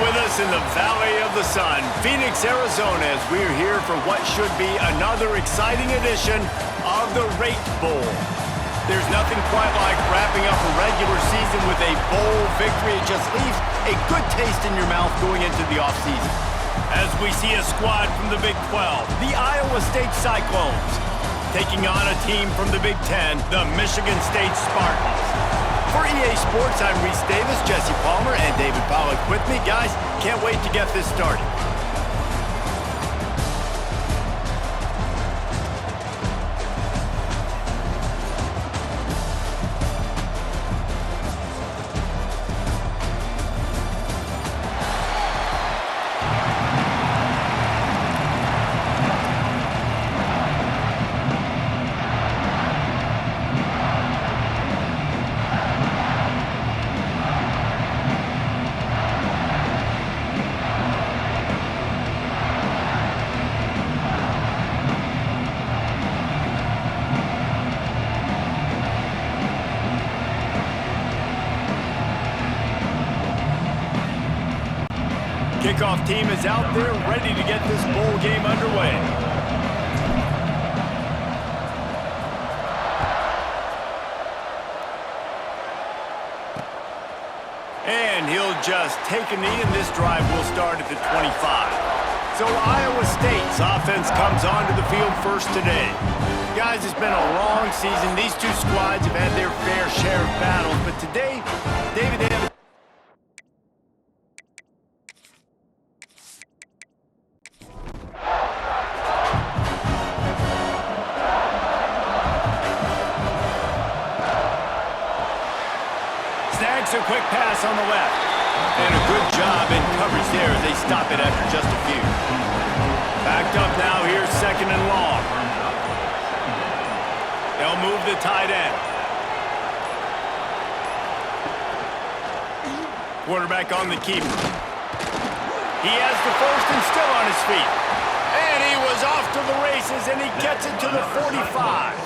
with us in the Valley of the Sun, Phoenix, Arizona, as we're here for what should be another exciting edition of the Rate Bowl. There's nothing quite like wrapping up a regular season with a bowl victory. It just leaves a good taste in your mouth going into the offseason. As we see a squad from the Big 12, the Iowa State Cyclones, taking on a team from the Big 10, the Michigan State Spartans. For EA Sports, I'm Reese Davis, Jesse Palmer, and David Pollack with me. Guys, can't wait to get this started. Kickoff team is out there ready to get this bowl game underway. And he'll just take a knee, and this drive will start at the 25. So Iowa State's offense comes onto the field first today. Guys, it's been a long season. These two squads have had their fair share of battles, but today, David, they have a snags a quick pass on the left. And a good job in coverage there as they stop it after just a few. Backed up now here, second and long. They'll move the tight end. Quarterback on the keeper. He has the first and still on his feet. And he was off to the races, and he gets it to the 45.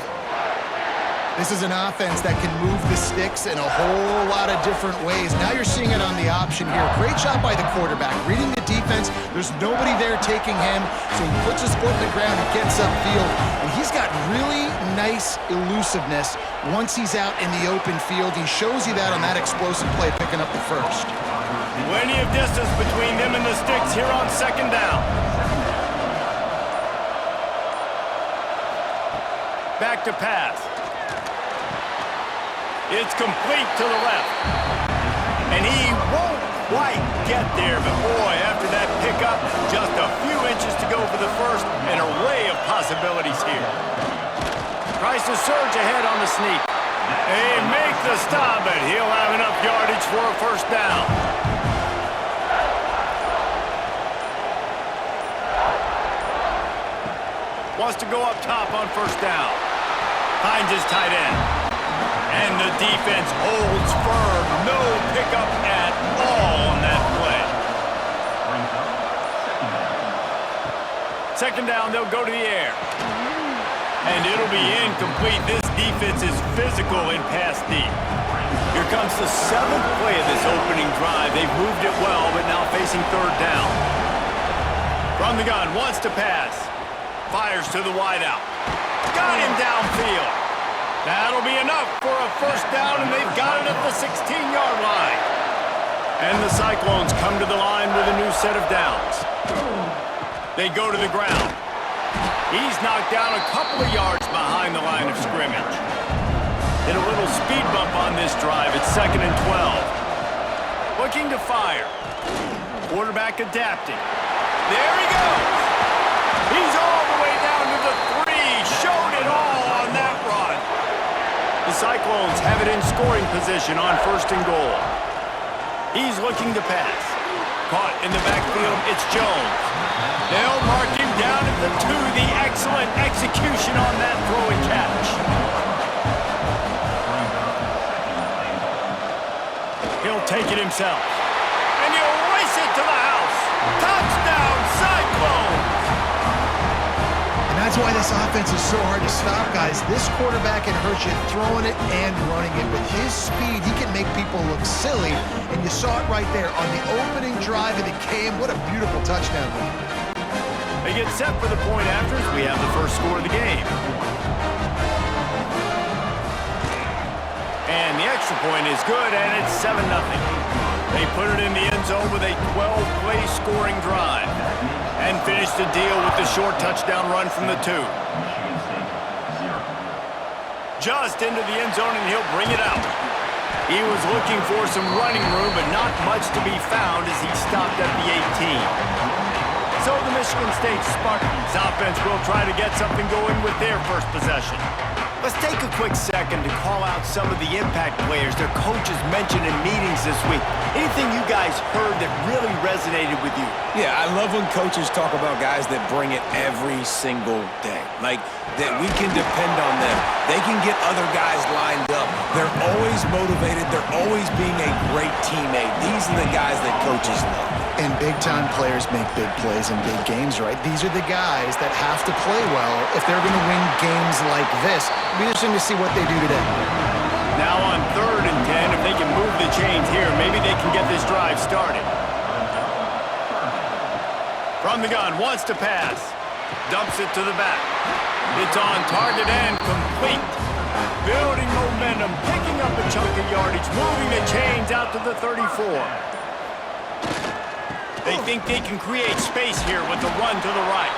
This is an offense that can move the sticks in a whole lot of different ways. Now you're seeing it on the option here. Great job by the quarterback. Reading the defense, there's nobody there taking him, so he puts his foot in the ground and gets upfield. And he's got really nice elusiveness once he's out in the open field. He shows you that on that explosive play, picking up the first. Plenty of distance between them and the sticks here on second down. Back to pass. It's complete to the left. And he won't quite get there, but boy, after that pickup, just a few inches to go for the first. An array of possibilities here. Tries to surge ahead on the sneak. They make the stop, but he'll have enough yardage for a first down. Wants to go up top on first down. Finds his tight end. And the defense holds firm. No pickup at all on that play. Second down, they'll go to the air. And it'll be incomplete. This defense is physical in pass deep. Here comes the seventh play of this opening drive. They've moved it well, but now facing third down. From the gun, wants to pass. Fires to the wideout. Got him downfield. That'll be enough for a first down, and they've got it at the 16-yard line. And the Cyclones come to the line with a new set of downs. They go to the ground. He's knocked down a couple of yards behind the line of scrimmage. Hit a little speed bump on this drive. It's second and 12. Looking to fire. Quarterback adapting. There he goes. He's all the way down to the 3. Showed it all on that run. The Cyclones have it in scoring position on first and goal. He's looking to pass. Caught in the backfield, it's Jones. They'll mark him down at the 2. The excellent execution on that throw and catch. He'll take it himself. And he'll race it to the house. Touchdown, Cyclones! And that's That's why this offense is so hard to stop, guys. This quarterback can hurt you throwing it and running it. With his speed, he can make people look silly, and you saw it right there on the opening drive of the game. What a beautiful touchdown run. They get set for the point after as we have the first score of the game. And the extra point is good, and it's 7-0. They put it in the end zone with a 12-play scoring drive and finish the deal with the short touchdown run from the 2. Just into the end zone, and he'll bring it out. He was looking for some running room, but not much to be found as he stopped at the 18. So the Michigan State Spartans offense will try to get something going with their first possession. Let's take a quick second to call out some of the impact players their coaches mentioned in meetings this week. Anything you guys heard that really resonated with you? Yeah, I love when coaches talk about guys that bring it every single day. Like, that we can depend on them. They can get other guys lined up. They're always motivated. They're always being a great teammate. These are the guys that coaches love. And big-time players make big plays in big games, right? These are the guys that have to play well if they're going to win games like this. We're just going to see what they do today. Now on 3rd and 10, if they can move the chains here, maybe they can get this drive started. From the gun, wants to pass. Dumps it to the back. It's on target and complete. Building momentum, picking up a chunk of yardage, moving the chains out to the 34. They think they can create space here with the run to the right.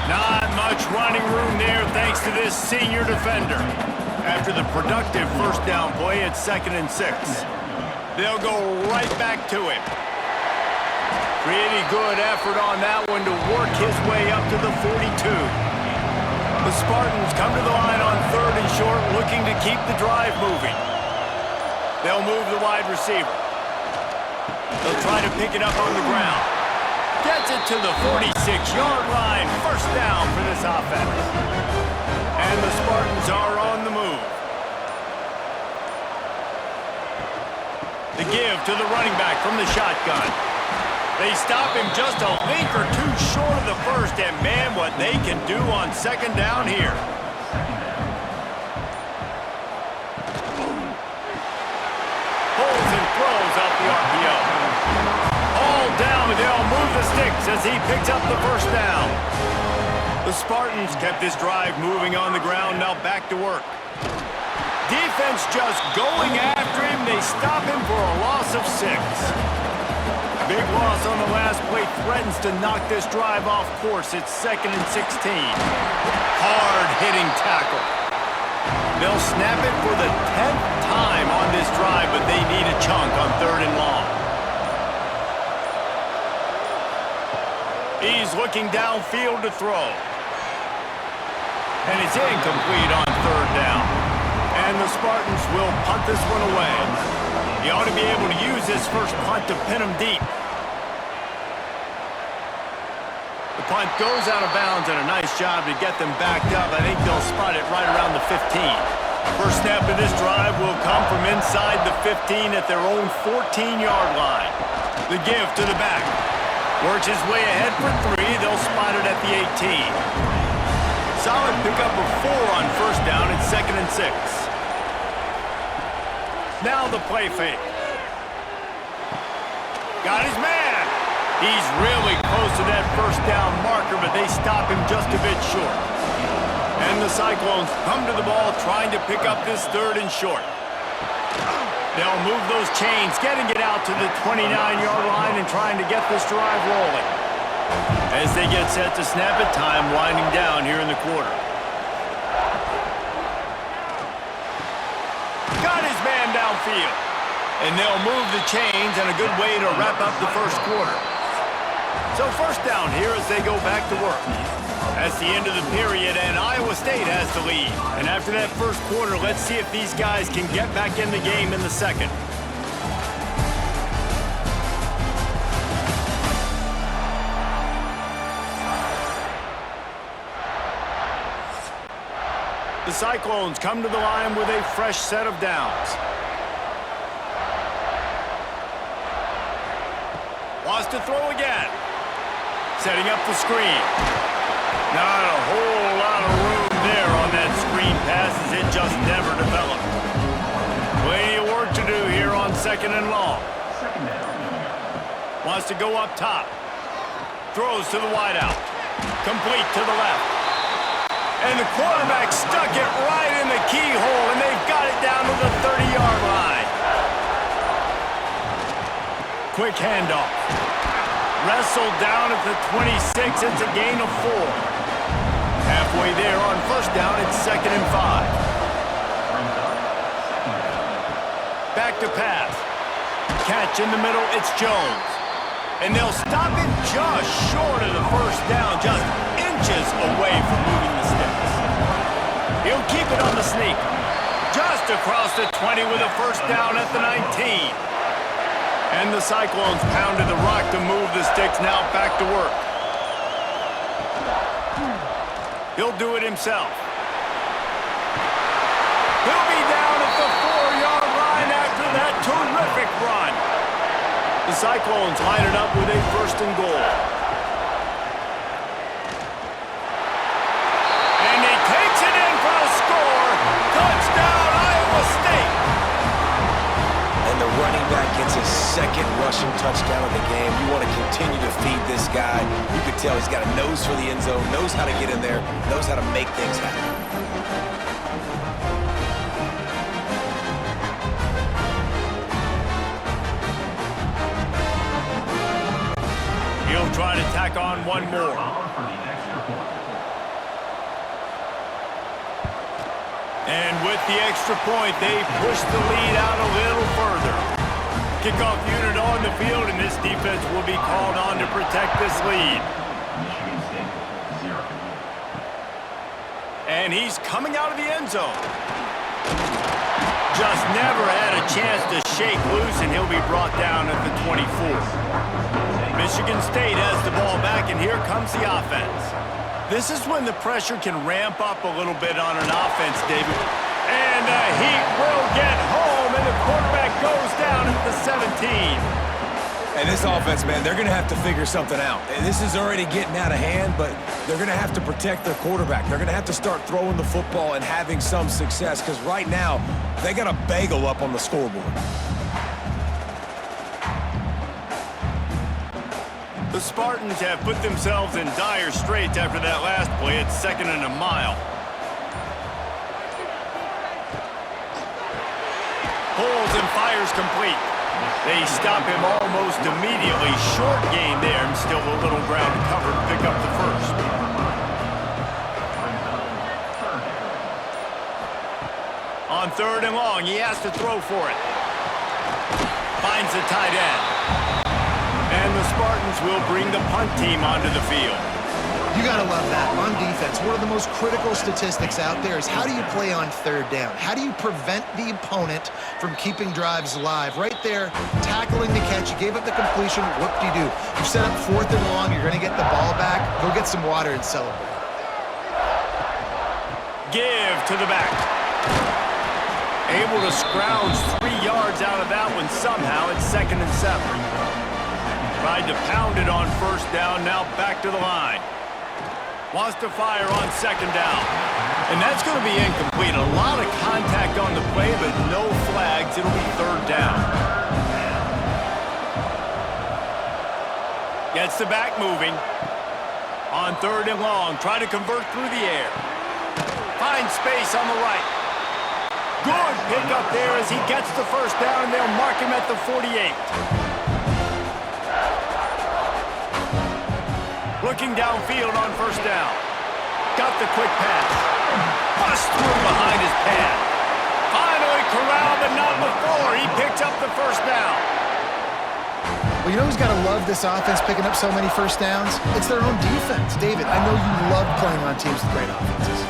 Not much running room there thanks to this senior defender. After the productive first down play, it's 2nd and 6. They'll go right back to him. Pretty good effort on that one to work his way up to the 42. The Spartans come to the line on 3rd and short, looking to keep the drive moving. They'll move the wide receiver. They'll try to pick it up on the ground. Gets it to the 46-yard line. First down for this offense. And the Spartans are on the move. The give to the running back from the shotgun. They stop him just a link or two short of the first, and man, what they can do on 2nd down here. Pulls and throws off the RPO. Down, and they'll move the sticks as he picks up the first down. The Spartans kept this drive moving on the ground, now back to work. Defense just going after him. They stop him for a loss of 6. Big loss on the last play threatens to knock this drive off course. It's 2nd and 16. Hard-hitting tackle. They'll snap it for the 10th time on this drive, but they need a chunk on 3rd and long. He's looking downfield to throw. And it's incomplete on 3rd down. And the Spartans will punt this one away. He ought to be able to use this first punt to pin him deep. The punt goes out of bounds, and a nice job to get them backed up. I think they'll spot it right around the 15. First snap of this drive will come from inside the 15 at their own 14-yard line. The give to the back. Works his way ahead for 3. They'll spot it at the 18. Solid pickup of 4 on first down. It's 2nd and 6. Now the play fake. Got his man. He's really close to that first down marker, but they stop him just a bit short. And the Cyclones come to the ball trying to pick up this 3rd and short. They'll move those chains, getting it out to the 29-yard line and trying to get this drive rolling. As they get set to snap it, time winding down here in the quarter. Got his man downfield. And they'll move the chains, and a good way to wrap up the first quarter. So first down here as they go back to work. That's the end of the period, and Iowa State has the lead. And after that first quarter, let's see if these guys can get back in the game in the second. The Cyclones come to the line with a fresh set of downs. Wants to throw again. Setting up the screen. Not a whole Wants to go up top. Throws to the wideout. Complete to the left. And the quarterback stuck it right in the keyhole, and they've got it down to the 30-yard line. Quick handoff. Wrestled down at the 26. It's a gain of 4. Halfway there on first down, it's 2nd and 5. Back to pass. Catch in the middle, it's Jones. And they'll stop him just short of the first down, just inches away from moving the sticks. He'll keep it on the sneak. Just across the 20 with a first down at the 19. And the Cyclones pounded the rock to move the sticks, now back to work. He'll do it himself. He'll be down at the 4-yard line after that terrific run. The Cyclones line it up with a 1st and goal. And he takes it in for a score. Touchdown, Iowa State. And the running back gets his 2nd rushing touchdown of the game. You want to continue to feed this guy. You can tell he's got a nose for the end zone, knows how to get in there, knows how to make things happen. He'll try to tack on one more. And with the extra point, they push the lead out a little further. Kickoff unit on the field, and this defense will be called on to protect this lead. And he's coming out of the end zone. Just never had a chance to shake loose, and he'll be brought down at the 24. Michigan State has the ball back, and here comes the offense. This is when the pressure can ramp up a little bit on an offense, David. And the heat will get home, and the quarterback goes down at the 17. And this offense, man, they're going to have to figure something out. And this is already getting out of hand, but they're going to have to protect their quarterback. They're going to have to start throwing the football and having some success, because right now, they got a bagel up on the scoreboard. The Spartans have put themselves in dire straits after that last play. It's 2nd and a mile. Pulls and fires complete. They stop him almost immediately. Short gain there, and still a little ground to cover to pick up the first. On 3rd and long, he has to throw for it. Finds the tight end. And the Spartans will bring the punt team onto the field. You gotta love that. On defense, one of the most critical statistics out there is how do you play on 3rd down? How do you prevent the opponent from keeping drives alive? Right there, tackling the catch, you gave up the completion, whoop-de-doo. You set up 4th and long, you're gonna get the ball back, go get some water and celebrate. Give to the back. Able to scrounge 3 yards out of that one somehow. It's 2nd and 7. Tried to pound it on 1st down, now back to the line. Wants to fire on 2nd down. And that's going to be incomplete. A lot of contact on the play, but no flags. It'll be 3rd down. Gets the back moving. On 3rd and long, try to convert through the air. Finds space on the right. Good pick up there as he gets the 1st down, and they'll mark him at the 48. Looking downfield on 1st down. Got the quick pass. Bust through behind his pad. Finally corralled, but not before. He picks up the 1st down. Well, you know who's got to love this offense picking up so many 1st downs? It's their own defense. David, I know you love playing on teams with great offenses.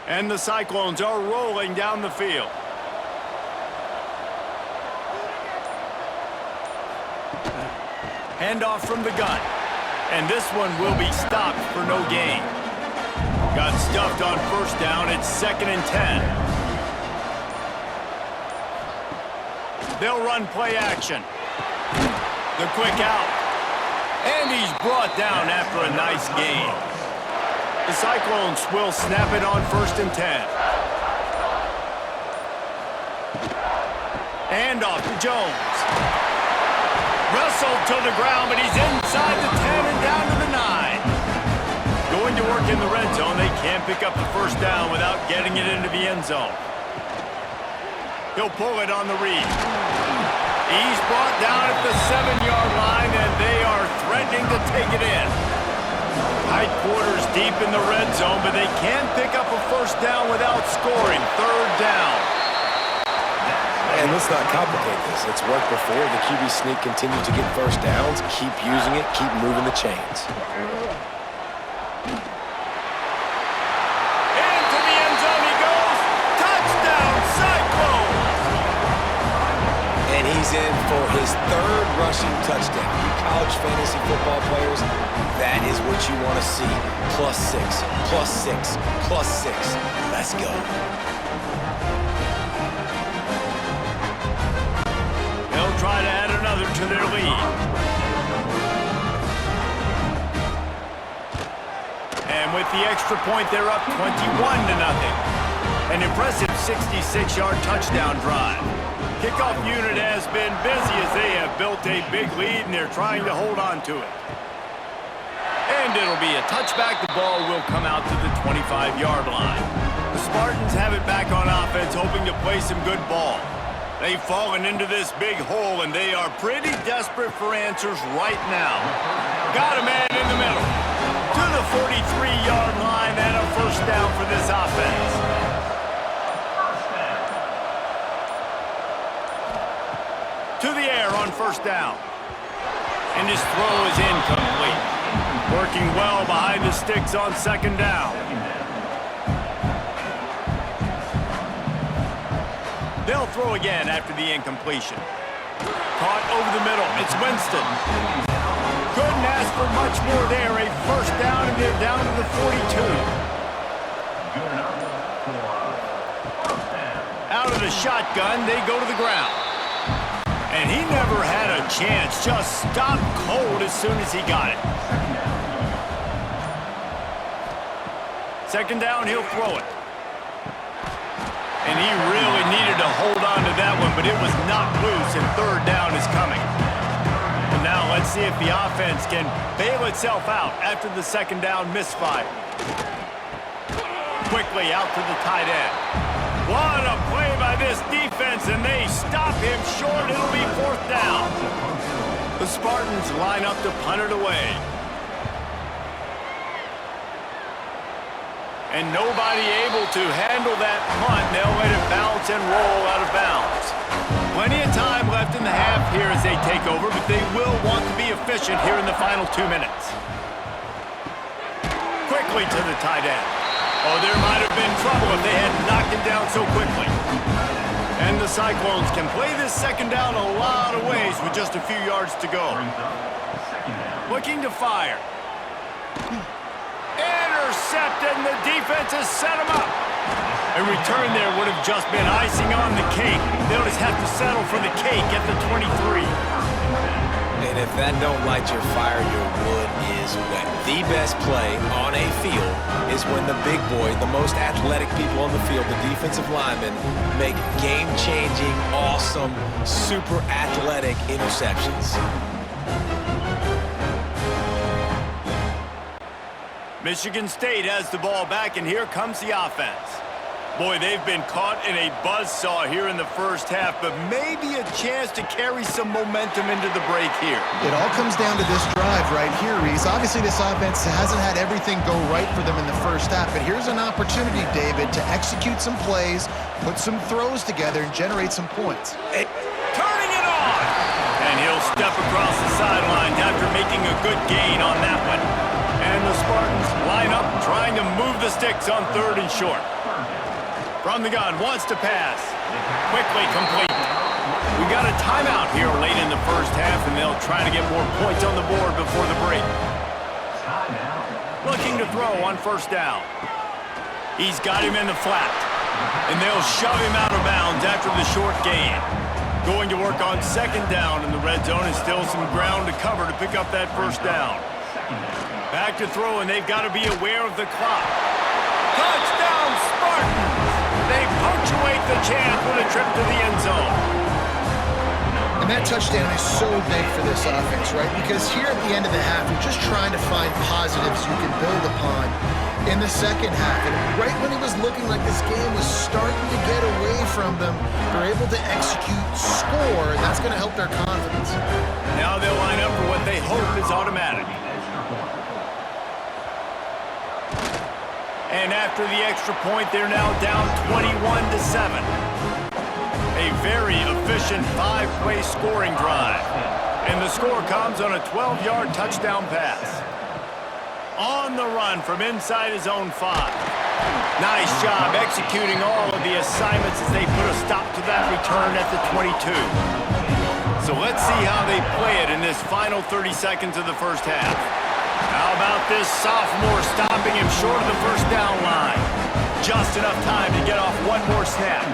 And the Cyclones are rolling down the field. Handoff from the gun. And this one will be stopped for no gain. Got stuffed on 1st down. It's 2nd and 10. They'll run play action. The quick out. And he's brought down after a nice gain. The Cyclones will snap it on 1st and 10. And off to Jones. Wrestled to the ground, but he's inside the 10 and down to the 9. Going to work in the red zone. They can't pick up the first down without getting it into the end zone. He'll pull it on the read. He's brought down at the 7-yard line, and they are threatening to take it in. Tight quarters deep in the red zone, but they can't pick up a first down without scoring. 3rd down. And let's not complicate this. It's worked before. The QB sneak continues to get first downs. Keep using it. Keep moving the chains. Into the end zone he goes. Touchdown, Cyclones! And he's in for his 3rd rushing touchdown. You college fantasy football players, that is what you want to see. +6, +6, +6. Let's go. They'll try to add another to their lead. And with the extra point, they're up 21-0. An impressive 66-yard touchdown drive. Kickoff unit has been busy as they have built a big lead, and they're trying to hold on to it. And it'll be a touchback. The ball will come out to the 25-yard line. The Spartans have it back on offense, hoping to play some good ball. They've fallen into this big hole, and they are pretty desperate for answers right now. Got a man in the middle. To the 43-yard line, and a first down for this offense. To the air on 1st down. And his throw is incomplete. Working well behind the sticks on 2nd down. They'll throw again after the incompletion. Caught over the middle. It's Winston. Couldn't ask for much more there. A first down, and they're down to the 42. Out of the shotgun, they go to the ground. And he never had a chance. Just stopped cold as soon as he got it. 2nd down, he'll throw it. And he really needed to hold on to that one, but it was knocked loose, and 3rd down is coming. And now let's see if the offense can bail itself out after the 2nd down misfire. Quickly out to the tight end. What a play by this defense, and they stop him short. It'll be 4th down. The Spartans line up to punt it away. And nobody able to handle that punt. They'll let it bounce and roll out of bounds. Plenty of time left in the half here as they take over, but they will want to be efficient here in the final 2 minutes. Quickly to the tight end. Oh, there might have been trouble if they had knocked him down so quickly. And the Cyclones can play this 2nd down a lot of ways with just a few yards to go. Looking to fire. Intercepted, and the defense has set him up. A return there would have just been icing on the cake. They'll just have to settle for the cake at the 23. And if that don't light your fire, your wood is wet. The best play on a field is when the big boy, the most athletic people on the field, the defensive linemen, make game-changing, awesome, super athletic interceptions. Michigan State has the ball back, and here comes the offense. Boy, they've been caught in a buzzsaw here in the first half, but maybe a chance to carry some momentum into the break here. It all comes down to this drive right here, Reese. Obviously, this offense hasn't had everything go right for them in the first half, but here's an opportunity, David, to execute some plays, put some throws together, and generate some points. Turning it on! And he'll step across the sidelines after making a good gain on that one. And the Spartans line up, trying to move the sticks on 3rd and short. From the gun, wants to pass. Quickly complete. We got a timeout here late in the first half, and they'll try to get more points on the board before the break. Looking to throw on 1st down. He's got him in the flat. And they'll shove him out of bounds after the short gain. Going to work on second down in the red zone and still some ground to cover to pick up that first down. Back to throw, and they've got to be aware of the clock. Touchdown, Spartans! They punctuate the chance with a trip to the end zone. And that touchdown is so big for this offense, right? Because here at the end of the half, you're just trying to find positives you can build upon in the second half. And right when it was looking like this game was starting to get away from them, they're able to execute, score, and that's going to help their confidence. Now they'll line up for what they hope is automatic. And after the extra point, they're now down 21-7. A very efficient 5-play scoring drive. And the score comes on a 12-yard touchdown pass. On the run from inside his own 5. Nice job executing all of the assignments as they put a stop to that return at the 22. So let's see how they play it in this final 30 seconds of the first half. How about this sophomore stopping him short of the first down line? Just enough time to get off one more snap.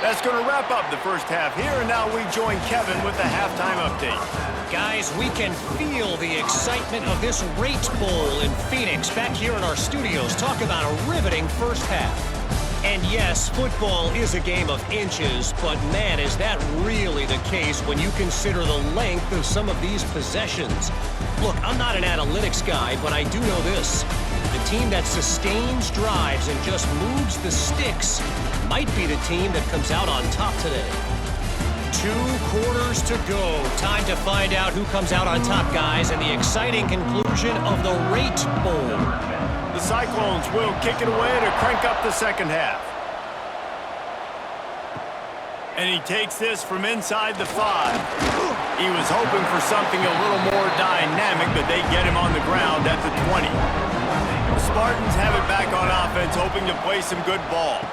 That's going to wrap up the first half here, and now we join Kevin with the halftime update. Guys, we can feel the excitement of this Rate Bowl in Phoenix back here in our studios. Talk about a riveting first half. And yes, football is a game of inches, but man, is that really the case when you consider the length of some of these possessions. Look, I'm not an analytics guy, but I do know this. The team that sustains drives and just moves the sticks might be the team that comes out on top today. 2 quarters to go. Time to find out who comes out on top, guys, and the exciting conclusion of the Rate Bowl. The Cyclones will kick it away to crank up the second half. And he takes this from inside the 5. He was hoping for something a little more dynamic, but they get him on the ground at the 20. The Spartans have it back on offense, hoping to play some good ball.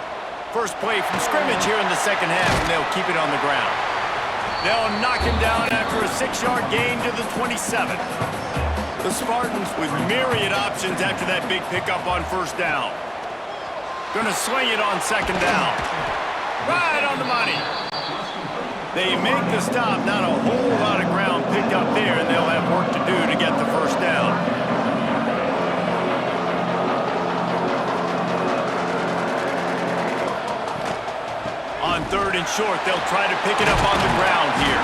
First play from scrimmage here in the second half, and they'll keep it on the ground. They'll knock him down after a 6-yard gain to the 27. The Spartans with myriad options after that big pickup on first down. Gonna sling it on second down. Right on the money. They make the stop, not a whole lot of ground picked up there, and they'll have work to do to get the first down. On third and short, they'll try to pick it up on the ground here.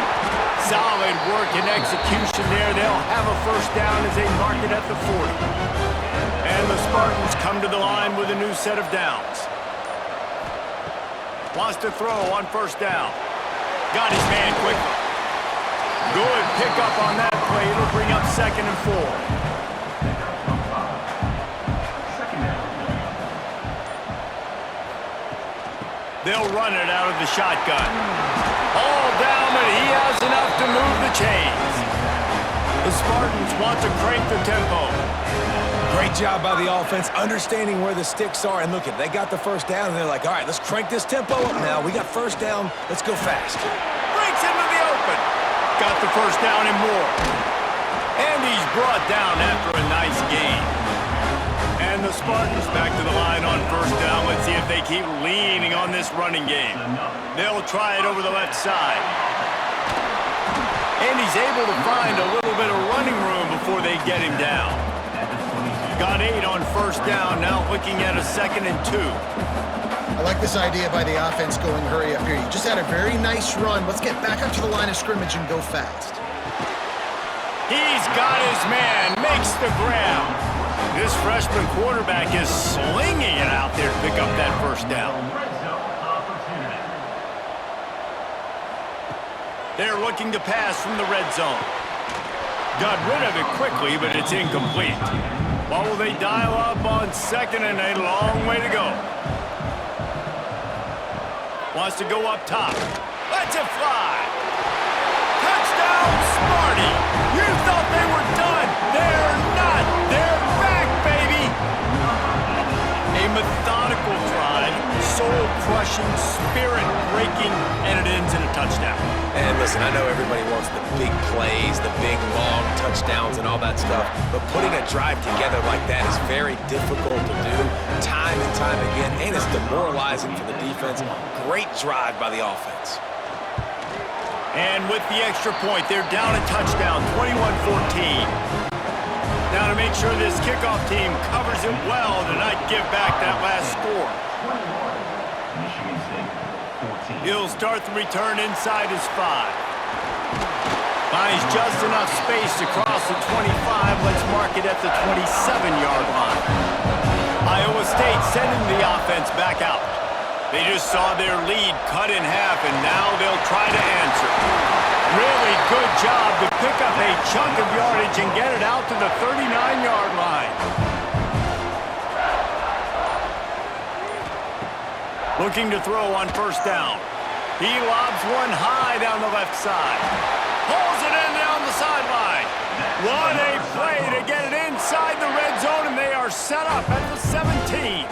Solid work and execution there. They'll have a first down as they mark it at the 40. And the Spartans come to the line with a new set of downs. Wants to throw on first down. Got his man quickly. Good pickup on that play. It'll bring up 2nd and 4. They'll run it out of the shotgun. All down, but he has enough to move the chains. The Spartans want to crank the tempo. Great job by the offense, understanding where the sticks are. And look, they got the first down, and they're like, all right, let's crank this tempo up now. We got first down. Let's go fast. Breaks into the open. Got the first down and more. And he's brought down after a nice gain. And the Spartans back to the line on first down. Let's see if they keep leaning on this running game. They'll try it over the left side. And he's able to find a little bit of running room before they get him down. Got 8 on first down, now looking at a 2nd and 2. I like this idea by the offense going hurry up here. You just had a very nice run. Let's get back up to the line of scrimmage and go fast. He's got his man, makes the grab. This freshman quarterback is slinging it out there to pick up that first down. They're looking to pass from the red zone. Got rid of it quickly, but it's incomplete. What will they dial up on 2nd and a long way to go? Wants to go up top. Lets it fly. Touchdown, Sparty. You thought they were done. They're not. They're back, baby. A methodical drive, soul-crushing, spirit-breaking, and it ends in a touchdown. And listen, I know everybody wants the big plays, the big, long touchdowns and all that stuff, but putting a drive together like that is very difficult to do time and time again, and it's demoralizing for the defense. Great drive by the offense. And with the extra point, they're down a touchdown, 21-14. Now to make sure this kickoff team covers it well to not give back that last score. He'll start the return inside his 5. Finds just enough space to cross the 25. Let's mark it at the 27-yard line. Iowa State sending the offense back out. They just saw their lead cut in half, and now they'll try to answer. Really good job to pick up a chunk of yardage and get it out to the 39-yard line. Looking to throw on first down. He lobs one high down the left side. Pulls it in down the sideline. What a play to get it inside the red zone, and they are set up at the 17.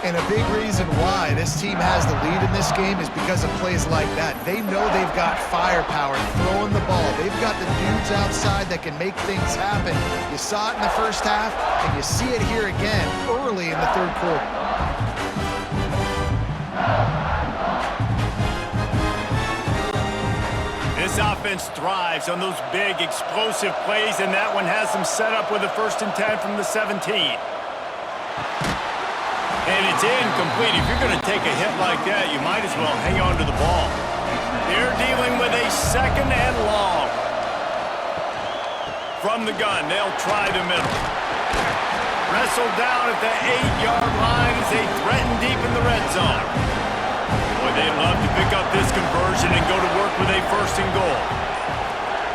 And a big reason why this team has the lead in this game is because of plays like that. They know they've got firepower throwing the ball. They've got the dudes outside that can make things happen. You saw it in the first half, and you see it here again early in the third quarter. This offense thrives on those big, explosive plays, and that one has them set up with a 1st and 10 from the 17. And it's incomplete. If you're going to take a hit like that, you might as well hang on to the ball. They're dealing with a 2nd and long. From the gun, they'll try the middle. Wrestled down at the 8-yard line as they threaten deep in the red zone. Boy, they'd love to pick up this conversion and go to work with a 1st and goal.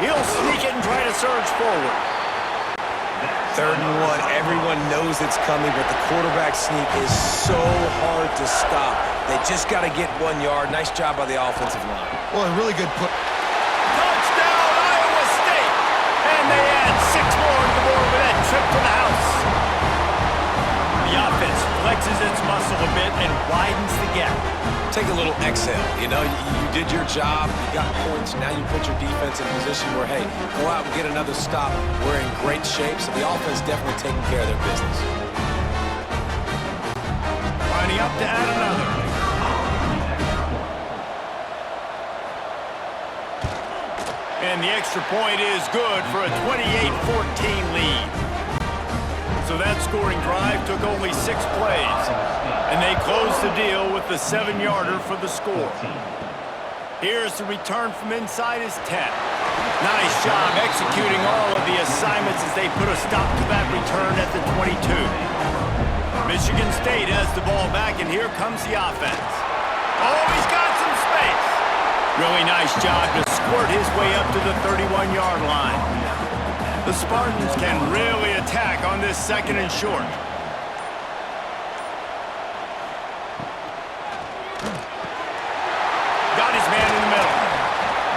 He'll sneak it and try to surge forward. 3rd and 1, everyone knows it's coming, but the quarterback sneak is so hard to stop. They just got to get 1 yard. Nice job by the offensive line. Well, a really good put. Touchdown, Iowa State! And they add 6 more to the board with that trip to the house. The offense flexes its muscle a bit and widens the gap. Take a little exhale. You know, you did your job, you got points, now you put your defense in a position where, hey, go out and get another stop. We're in great shape, so the offense definitely taking care of their business. Lining up to add another. And the extra point is good for a 28-14 lead. So that scoring drive took only 6 plays, and they closed the deal with the 7-yarder for the score. Here's the return from inside his 10. Nice job executing all of the assignments as they put a stop to that return at the 22. Michigan State has the ball back, and here comes the offense. Oh, he's got some space. Really nice job to squirt his way up to the 31-yard line. The Spartans can really attack on this 2nd and short. Got his man in the middle.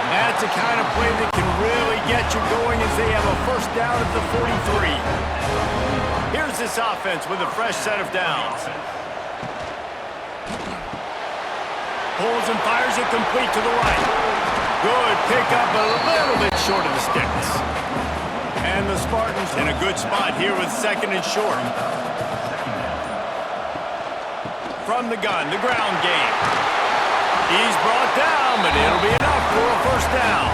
That's a kind of play that can really get you going as they have a 1st down at the 43. Here's this offense with a fresh set of downs. Pulls and fires it complete to the right. Good pickup, a little bit short of the sticks. And the Spartans in a good spot here with 2nd and short. From the gun, the ground game. He's brought down, but it'll be enough for a 1st down.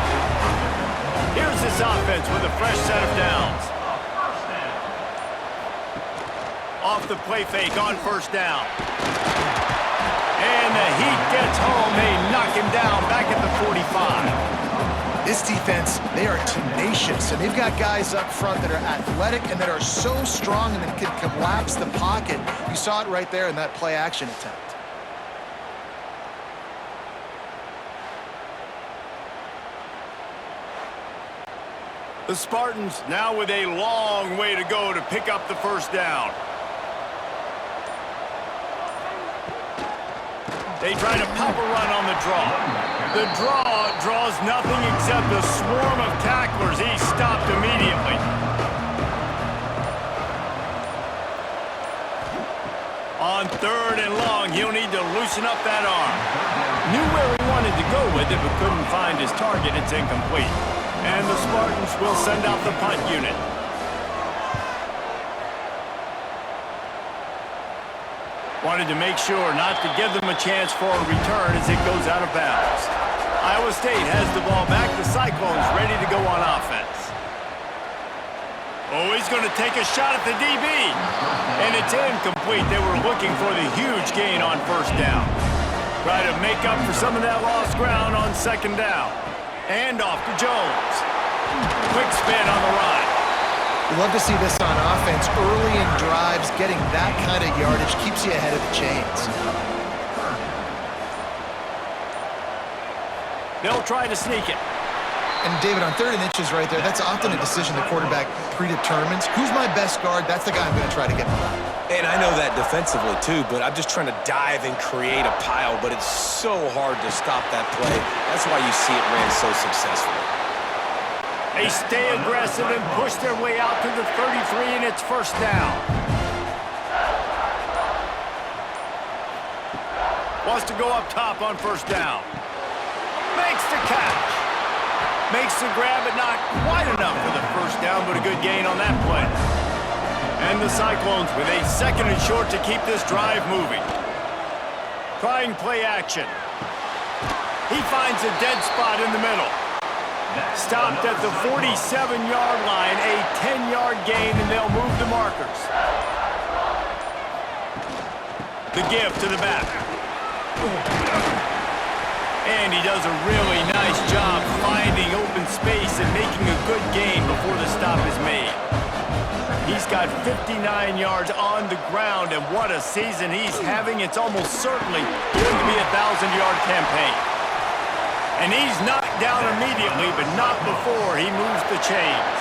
Here's this offense with a fresh set of downs. Off the play fake on 1st down. And the Heat gets home. They knock him down back at the 45. This defense, they are tenacious, and they've got guys up front that are athletic and that are so strong and that can collapse the pocket. You saw it right there in that play-action attempt. The Spartans now with a long way to go to pick up the 1st down. They try to pop a run on the draw. The draw draws nothing except a swarm of tacklers. He's stopped immediately. On 3rd and long, he'll need to loosen up that arm. Knew where he wanted to go with it, but couldn't find his target. It's incomplete. And the Spartans will send out the punt unit. Wanted to make sure not to give them a chance for a return as it goes out of bounds. Iowa State has the ball back. The Cyclones ready to go on offense. Oh, he's going to take a shot at the DB. And it's incomplete. They were looking for the huge gain on 1st down. Try to make up for some of that lost ground on 2nd down. And off to Jones. Quick spin on the run. We love to see this on offense. Early in drives, getting that kind of yardage keeps you ahead of the chains. They'll try to sneak it. And David, on 3rd and inches right there, that's often a decision the quarterback predetermines. Who's my best guard? That's the guy I'm going to try to get behind. And I know that defensively, too, but I'm just trying to dive and create a pile, but it's so hard to stop that play. That's why you see it ran so successfully. They stay aggressive and push their way out to the 33, and it's 1st down. Wants to go up top on 1st down. Makes the catch. Makes the grab, but not quite enough for the 1st down, but a good gain on that play. And the Cyclones with a 2nd and short to keep this drive moving. Trying play action. He finds a dead spot in the middle. Stopped at the 47-yard line, a 10-yard gain, and they'll move the markers. The give to the back. And he does a really nice job finding open space and making a good gain before the stop is made. He's got 59 yards on the ground, and what a season he's having. It's almost certainly going to be a 1,000-yard campaign. And he's knocked down immediately, but not before he moves the chains.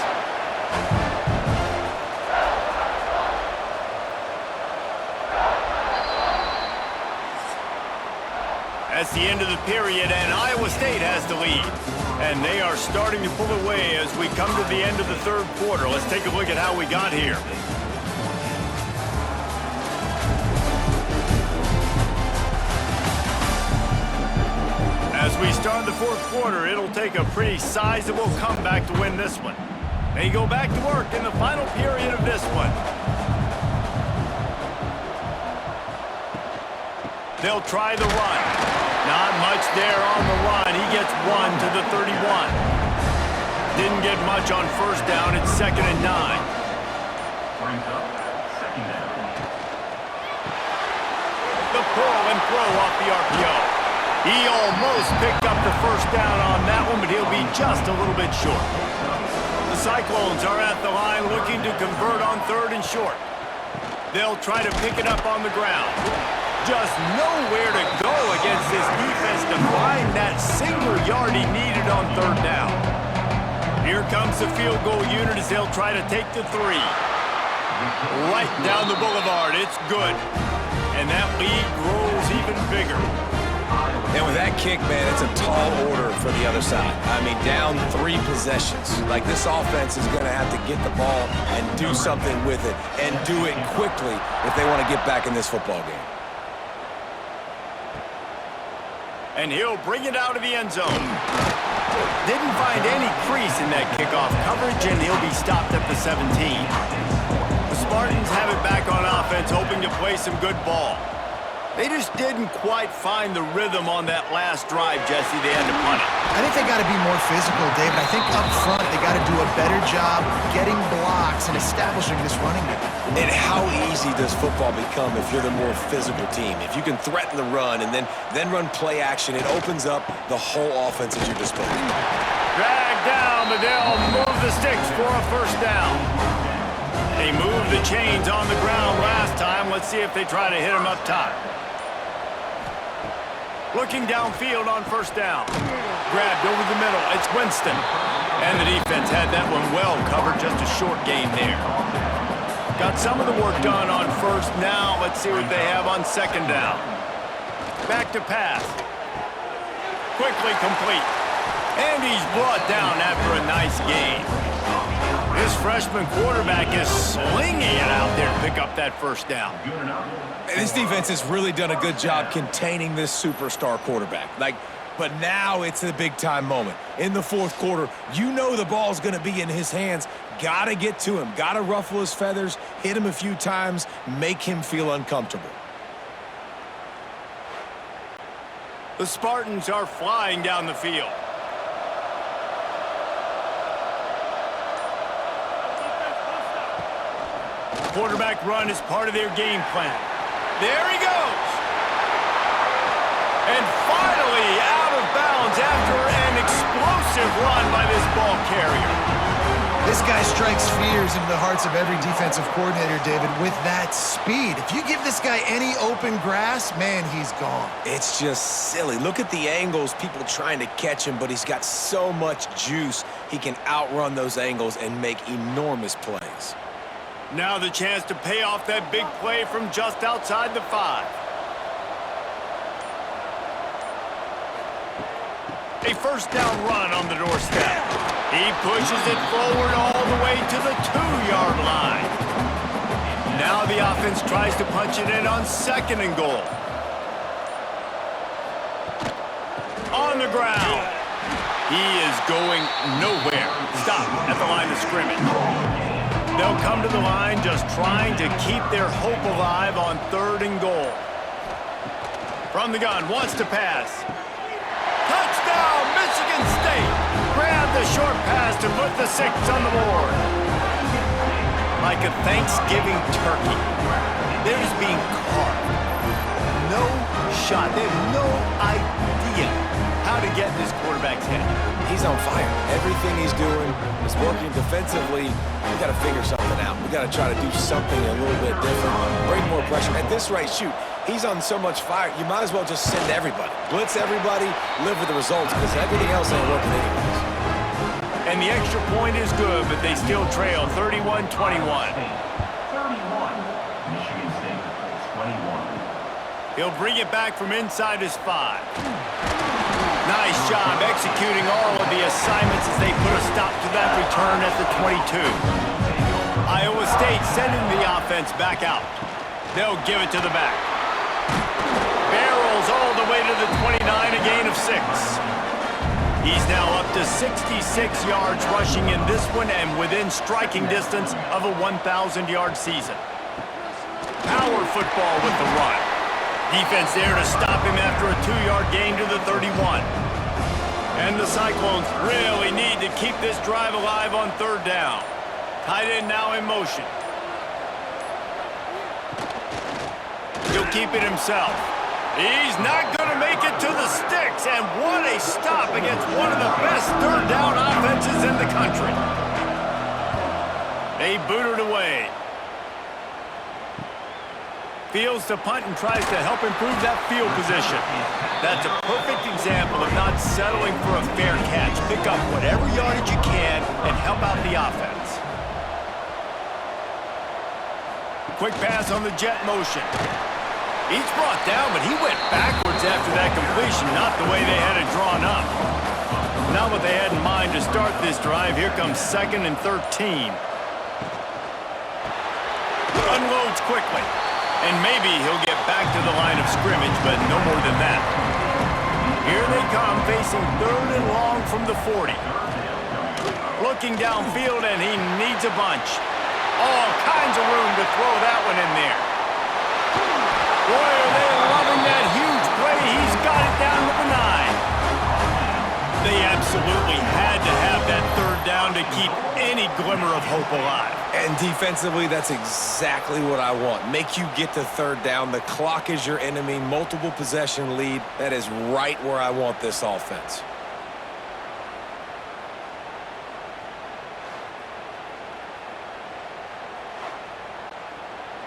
That's the end of the period, and Iowa State has the lead. And they are starting to pull away as we come to the end of the 3rd quarter. Let's take a look at how we got here. As we start the 4th quarter, it'll take a pretty sizable comeback to win this one. They go back to work in the final period of this one. They'll try the run. Not much there on the run. He gets 1 to the 31. Didn't get much on 1st down. It's 2nd and 9. The pull and throw off the RPO. He almost picked up the 1st down on that one, but he'll be just a little bit short. The Cyclones are at the line looking to convert on 3rd and short. They'll try to pick it up on the ground. Just nowhere to go against this defense to find that single yard he needed on 3rd down. Here comes the field goal unit as they'll try to take the 3. Right down the boulevard. It's good. And that lead grows even bigger. And with that kick, man, it's a tall order for the other side. I mean, down 3 possessions. Like, this offense is going to have to get the ball and do something with it, and do it quickly if they want to get back in this football game. And he'll bring it out of the end zone. Didn't find any crease in that kickoff coverage, and he'll be stopped at the 17. The Spartans have it back on offense, hoping to play some good ball. They just didn't quite find the rhythm on that last drive, Jesse. They had to punt it. I think they got to be more physical, David. I think up front they got to do a better job getting blocks and establishing this running game. And how easy does football become if you're the more physical team? If you can threaten the run and then run play action, it opens up the whole offense at your disposal. Dragged down, but they'll move the sticks for a 1st down. They moved the chains on the ground last time. Let's see if they try to hit him up top. Looking downfield on 1st down. Grabbed over the middle. It's Winston. And the defense had that one well covered. Just a short gain there. Got some of the work done on 1st. Now let's see what they have on 2nd down. Back to pass. Quickly complete. And he's brought down after a nice gain. This freshman quarterback is slinging it out there to pick up that first down. This defense has really done a good job containing this superstar quarterback. But now it's a big-time moment. In the fourth quarter, you know the ball's going to be in his hands. Got to get to him. Got to ruffle his feathers, hit him a few times, make him feel uncomfortable. The Spartans are flying down the field. Quarterback run is part of their game plan. There he goes. And finally out of bounds after an explosive run by this ball carrier. This guy strikes fears into the hearts of every defensive coordinator, David, with that speed. If you give this guy any open grass, man, he's gone. It's just silly. Look at the angles, people trying to catch him, but he's got so much juice. He can outrun those angles and make enormous plays. Now the chance to pay off that big play from just outside the 5. A first down run on the doorstep. He pushes it forward all the way to the 2-yard line. Now the offense tries to punch it in on 2nd and goal. On the ground. He is going nowhere. Stop at the line of scrimmage. They'll come to the line just trying to keep their hope alive on 3rd and goal. From the gun, wants to pass. Touchdown, Michigan State! Grab the short pass to put the 6 on the board. Like a Thanksgiving turkey, they're just being carved. No shot. They have no idea how to get in this quarterback's head. He's on fire. Everything he's doing is working defensively. We got to figure something out. We got to try to do something a little bit different. Bring more pressure. At this rate, shoot, he's on so much fire, you might as well just send everybody. Blitz everybody, live with the results, because everything else ain't working anyways. And the extra point is good, but they still trail 31-21. 31, Michigan State, 21. He'll bring it back from inside his 5. Nice job executing all of the assignments as they put a stop to that return at the 22. Iowa State sending the offense back out. They'll give it to the back. Barrels all the way to the 29, a gain of 6. He's now up to 66 yards rushing in this one and within striking distance of a 1,000-yard season. Power football with the run. Defense there to stop him after a 2-yard gain to the 31. And the Cyclones really need to keep this drive alive on 3rd down. Tight end now in motion. He'll keep it himself. He's not going to make it to the sticks, and what a stop against one of the best 3rd down offenses in the country. They boot it away. Fields to punt and tries to help improve that field position. That's a perfect example of not settling for a fair catch. Pick up whatever yardage you can and help out the offense. Quick pass on the jet motion. He's brought down, but he went backwards after that completion, not the way they had it drawn up. Not what they had in mind to start this drive. Here comes 2nd and 13. Unloads quickly. And maybe he'll get back to the line of scrimmage, but no more than that. Here they come, facing 3rd and long from the 40. Looking downfield, and he needs a bunch. All kinds of room to throw that one in there. Boy, are they loving that huge play. He's got it down to the 9. They absolutely had to have that 3rd down to keep any glimmer of hope alive. And defensively, that's exactly what I want. Make you get to 3rd down. The clock is your enemy. Multiple possession lead. That is right where I want this offense.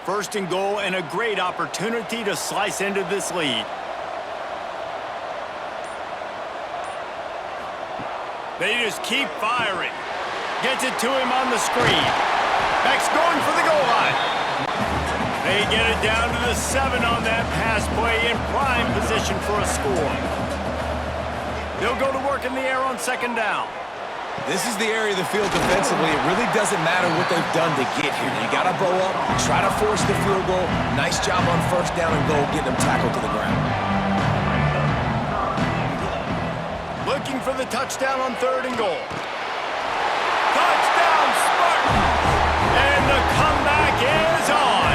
First and goal, and a great opportunity to slice into this lead. They just keep firing. Gets it to him on the screen. Beck's going for the goal line. They get it down to the 7 on that pass play in prime position for a score. They'll go to work in the air on 2nd down. This is the area of the field defensively. It really doesn't matter what they've done to get here. You got to bow up, try to force the field goal. Nice job on first down and goal, getting them tackled to the ground. Looking for the touchdown on 3rd and goal. Touchdown, Spartans! And the comeback is on.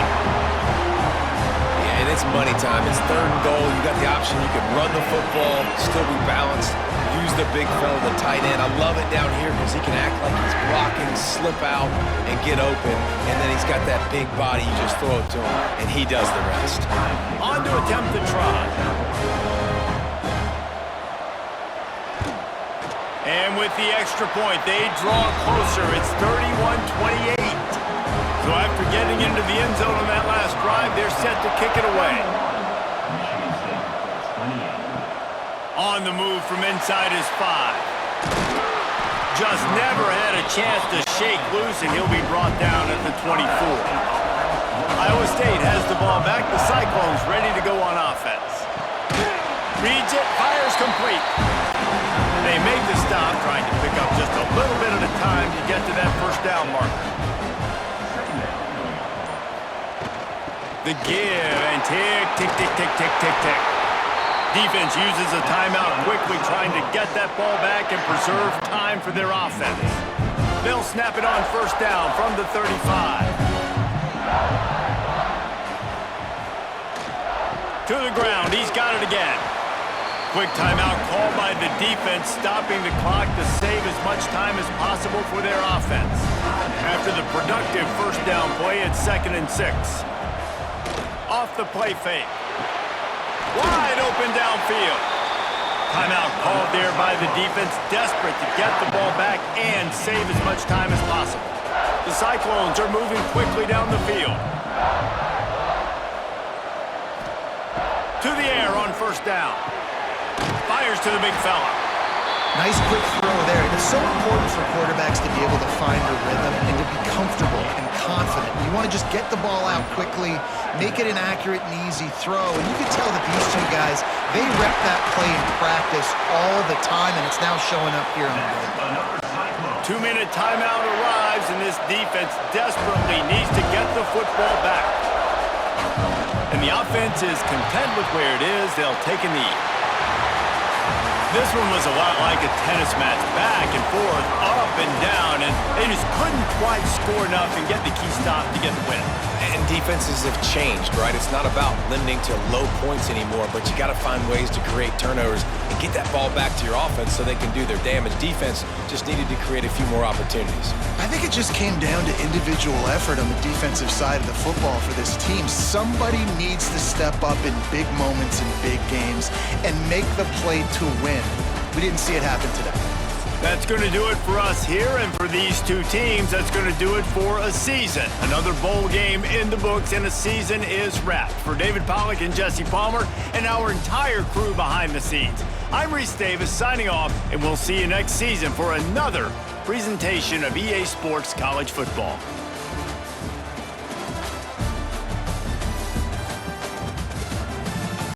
Yeah, and it's money time. It's 3rd and goal. You got the option. You can run the football, still be balanced. Use the big fella, the tight end. I love it down here because he can act like he's blocking, slip out, and get open. And then he's got that big body. You just throw it to him, and he does the rest. On to attempt the try. And with the extra point, they draw closer. It's 31-28. So after getting into the end zone on that last drive, they're set to kick it away. Michigan State, 28. On the move from inside his 5. Just never had a chance to shake loose, and he'll be brought down at the 24. Iowa State has the ball back. The Cyclones ready to go on offense. Reads it, fires complete. They make the stop, trying to pick up just a little bit at a time to get to that first down marker. The give, and tick, tick, tick, tick, tick, tick, tick. Defense uses a timeout quickly, trying to get that ball back and preserve time for their offense. They'll snap it on first down from the 35. To the ground, he's got it again. Quick timeout called by the defense, stopping the clock to save as much time as possible for their offense. After the productive first down play, it's 2nd and 6. Off the play fake. Wide open downfield. Timeout called there by the defense, desperate to get the ball back and save as much time as possible. The Cyclones are moving quickly down the field. To the air on first down. Fires to the big fella. Nice quick throw there. It is so important for quarterbacks to be able to find a rhythm and to be comfortable and confident. You want to just get the ball out quickly, make it an accurate and easy throw. And you can tell that these two guys, they rep that play in practice all the time, and it's now showing up here on the field. 2-minute timeout arrives, and this defense desperately needs to get the football back. And the offense is content with where it is. They'll take a knee. This one was a lot like a tennis match, back and forth, up and down, and they just couldn't quite score enough and get the key stop to get the win. And defenses have changed, right? It's not about limiting to low points anymore, but you got to find ways to create turnovers and get that ball back to your offense so they can do their damage. Defense just needed to create a few more opportunities. I think it just came down to individual effort on the defensive side of the football for this team. Somebody needs to step up in big moments in big games and make the play to win. We didn't see it happen today. That's going to do it for us here, and for these two teams, that's going to do it for a season. Another bowl game in the books, and a season is wrapped. For David Pollack and Jesse Palmer and our entire crew behind the scenes, I'm Reese Davis signing off, and we'll see you next season for another presentation of EA Sports College Football.